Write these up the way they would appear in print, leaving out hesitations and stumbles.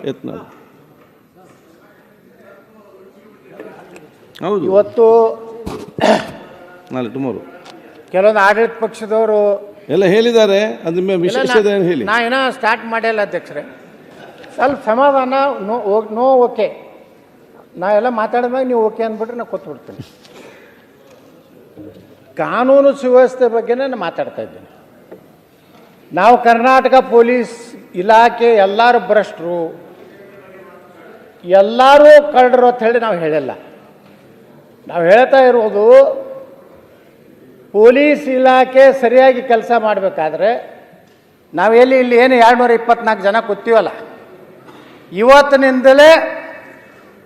ಯತ್ನಾಳ್ ಹೌದು ಇವತ್ತು ನಾಳೆ ಟುಮಾರೋ ಕೆಲವೊಂದು ಆಡಳಿತ ಪಕ್ಷದವರು ಎಲ್ಲ ಹೇಳಿದ್ದಾರೆ. ಅದ್ರ ಮೇಲೆ ವಿಶೇಷ ಹೇಳಿ. ನಾ ಏನೋ ಸ್ಟಾರ್ಟ್ ಮಾಡಿಲ್ಲ ಅಧ್ಯಕ್ಷರೇ, ಸ್ವಲ್ಪ ಸಮಾಧಾನ. ನೋ ಓಕೆ, ನಾ ಎಲ್ಲ ಮಾತಾಡಿದ್ಮೇಲೆ ನೀವು ಓಕೆ ಅಂದ್ಬಿಟ್ರೆ ನಾನು ಕೂತ್ಬಿಡ್ತೀನಿ. ಕಾನೂನು ಸುವ್ಯವಸ್ಥೆ ಬಗ್ಗೆನೇ ನಾನು ಮಾತಾಡ್ತಾ ಇದ್ದೀನಿ. ನಾವು ಕರ್ನಾಟಕ ಪೊಲೀಸ್ ಇಲಾಖೆ ಎಲ್ಲರೂ ಭ್ರಷ್ಟರು, ಎಲ್ಲರೂ ಕಳ್ಳರು ಅಂತ ಹೇಳಿ ನಾವು ಹೇಳಿಲ್ಲ. ನಾವು ಹೇಳ್ತಾ ಇರೋದು ಪೊಲೀಸ್ ಇಲಾಖೆ ಸರಿಯಾಗಿ ಕೆಲಸ ಮಾಡಬೇಕಾದ್ರೆ ನಾವೆಲ್ಲಿ ಇಲ್ಲಿ ಏನು 224 ಜನ ಕೂತೀವಲ್ಲ, ಇವತ್ತಿನಿಂದಲೇ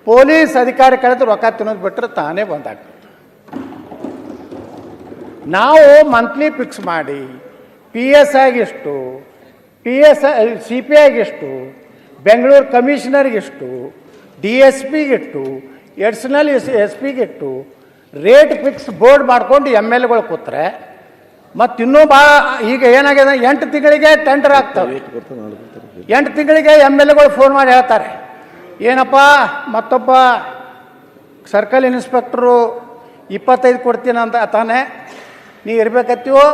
ಪೊಲೀಸ್ ಅಧಿಕಾರಿ ಕಳೆದು ರೊಕ್ಕ ತಿನ್ನೋದು ಬಿಟ್ಟರೆ ತಾನೇ ಬಂದಾಗ್ತದೆ. ನಾವು ಮಂತ್ಲಿ ಫಿಕ್ಸ್ ಮಾಡಿ PSI ಗಿಷ್ಟು, CPI ಗಿಷ್ಟು, ಬೆಂಗಳೂರು ಕಮಿಷನರ್ಗಿಷ್ಟು, DSP ಗಿಟ್ಟು, ಎಡಿಷನಲ್ SP ಗಿಟ್ಟು ರೇಟ್ ಫಿಕ್ಸ್ ಬೋರ್ಡ್ ಮಾಡ್ಕೊಂಡು MLAಗಳು ಕೂತ್ರೆ ಮತ್ತು ಇನ್ನೂ ಭಾಳ ಈಗ ಏನಾಗಿದೆ, 8 ತಿಂಗಳಿಗೆ ಟೆಂಡರ್ ಆಗ್ತವೆ. 8 ತಿಂಗಳಿಗೆ MLAಗಳು ಫೋನ್ ಮಾಡಿ ಹೇಳ್ತಾರೆ, ಏನಪ್ಪ ಮತ್ತೊಬ್ಬ ಸರ್ಕಲ್ ಇನ್ಸ್ಪೆಕ್ಟ್ರು 25 ಕೊಡ್ತೀನಿ ಅಂತ ತಾನೇ, ನೀ ಇರ್ಬೇಕತ್ತೀವೋ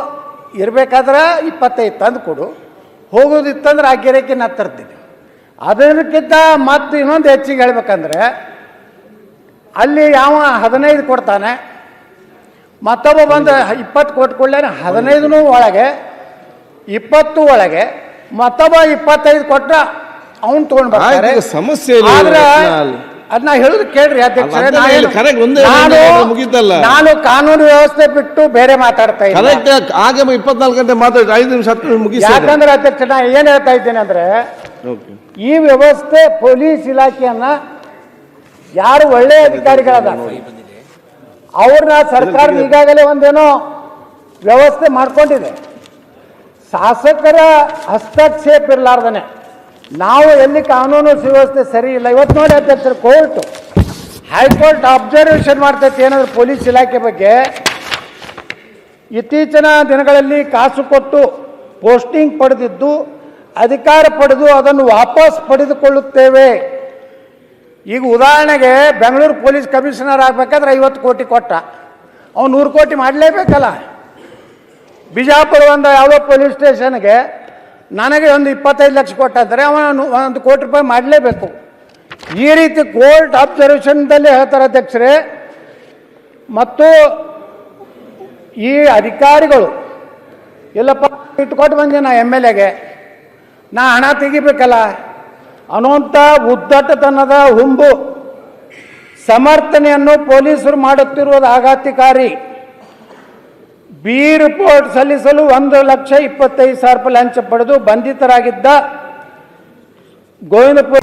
ಇರಬೇಕಾದ್ರೆ 25 ತಂದು ಕೊಡು, ಹೋಗೋದಿತ್ತಂದ್ರೆ ಆ ಗಿರಕಿ ನಾ ತರ್ತೀನಿ. ಅದಕ್ಕಿಂತ ಮತ್ತು ಇನ್ನೊಂದು ಹೆಚ್ಚಿಗೆ ಹೇಳ್ಬೇಕಂದ್ರೆ ಅಲ್ಲಿ ಯಾವ 15 ಕೊಡ್ತಾನೆ, ಮತ್ತೊಬ್ಬ ಬಂದು 20 ಕೊಟ್ಕೊಳ್ಳೆ 15 ಒಳಗೆ 20 ಒಳಗೆ ಮತ್ತೊಬ್ಬ 25 ಕೊಟ್ಟ ಅವನು ತೊಗೊಂಡು ಬರ್ತಾರೆ. ಸಮಸ್ಯೆ ಆದ್ರೆ ಅದನ್ನ ಹೇಳುದು ಕೇಳ್ರಿ ಅಧ್ಯಕ್ಷರೇ, ನಾನು ಕಾನೂನು ವ್ಯವಸ್ಥೆ ಬಿಟ್ಟು ಬೇರೆ ಮಾತಾಡ್ತಾ ಇದ್ದೀನಿ. 24 ಗಂಟೆ ಮಾತಾಡಿ 5 ನಿಮಿಷ 10 ನಿಮಿಷ ಮುಗಿಸಿ. ಯಾಕಂದ್ರೆ ಅಧ್ಯಕ್ಷ ನಾ ಏನ್ ಹೇಳ್ತಾ ಇದ್ದೇನೆ ಅಂದ್ರೆ, ಈ ವ್ಯವಸ್ಥೆ ಪೊಲೀಸ್ ಇಲಾಖೆಯನ್ನ ಯಾರು ಒಳ್ಳೆ ಅಧಿಕಾರಿಗಳದ ಅವ್ರನ್ನ ಸರ್ಕಾರ ಈಗಾಗಲೇ ಒಂದೇನೋ ವ್ಯವಸ್ಥೆ ಮಾಡ್ಕೊಂಡಿದೆ. ಶಾಸಕರ ಹಸ್ತಕ್ಷೇಪ ಇರಲಾರ್ದನೆ ನಾವು ಎಲ್ಲಿ ಕಾನೂನು ಸುವ್ಯವಸ್ಥೆ ಸರಿ ಇಲ್ಲ. ಇವತ್ತು ನೋಡಿ ಅಧ್ಯಕ್ಷರು, ಕೋರ್ಟ್ ಹೈಕೋರ್ಟ್ ಅಬ್ಸರ್ವೇಷನ್ ಮಾಡ್ತೈತೆ ಏನಾದ್ರು ಪೊಲೀಸ್ ಇಲಾಖೆ ಬಗ್ಗೆ. ಇತ್ತೀಚಿನ ದಿನಗಳಲ್ಲಿ ಕಾಸು ಕೊಟ್ಟು ಪೋಸ್ಟಿಂಗ್ ಪಡೆದಿದ್ದು ಅಧಿಕಾರ ಪಡೆದು ಅದನ್ನು ವಾಪಸ್ ಪಡೆದುಕೊಳ್ಳುತ್ತೇವೆ. ಈಗ ಉದಾಹರಣೆಗೆ ಬೆಂಗಳೂರು ಪೊಲೀಸ್ ಕಮಿಷನರ್ ಆಗಬೇಕಾದ್ರೆ 50 ಕೋಟಿ ಕೊಟ್ಟ, ಅವ್ನು 100 ಕೋಟಿ ಮಾಡಲೇಬೇಕಲ್ಲ. ಬಿಜಾಪುರ ಒಂದು ಯಾವುದೋ ಪೊಲೀಸ್ ಸ್ಟೇಷನ್ಗೆ ನನಗೆ ಒಂದು 25 ಲಕ್ಷ ಕೊಟ್ಟ ಅಂದರೆ ಅವನು 1 ಕೋಟಿ ರೂಪಾಯಿ ಮಾಡಲೇಬೇಕು. ಈ ರೀತಿ ಕೋರ್ಟ್ ಅಬ್ಸರ್ವೇಷನ್ದಲ್ಲಿ ಹೇಳ್ತಾರೆ ಅಧ್ಯಕ್ಷರೇ. ಮತ್ತು ಈ ಅಧಿಕಾರಿಗಳು ಎಲ್ಲಪ್ಪ ಇಟ್ಕೊಟ್ಟು ಬಂದೆ ನಾ MLAಗೆ ನಾ ಹಣ ತೆಗಿಬೇಕಲ್ಲ ಅನ್ನುವಂಥ ಉದ್ದಟತನದ ಹುಂಬು ಸಮರ್ಥನೆಯನ್ನು ಪೊಲೀಸರು ಮಾಡುತ್ತಿರುವುದು ಆಘಾತಕಾರಿ. ಬಿ ರಿಪೋರ್ಟ್ ಸಲ್ಲಿಸಲು 1,25,000 ರೂಪಾಯಿ ಲಂಚ ಪಡೆದು ಬಂಧಿತರಾಗಿದ್ದ ಗೋವಿಂದಪುರ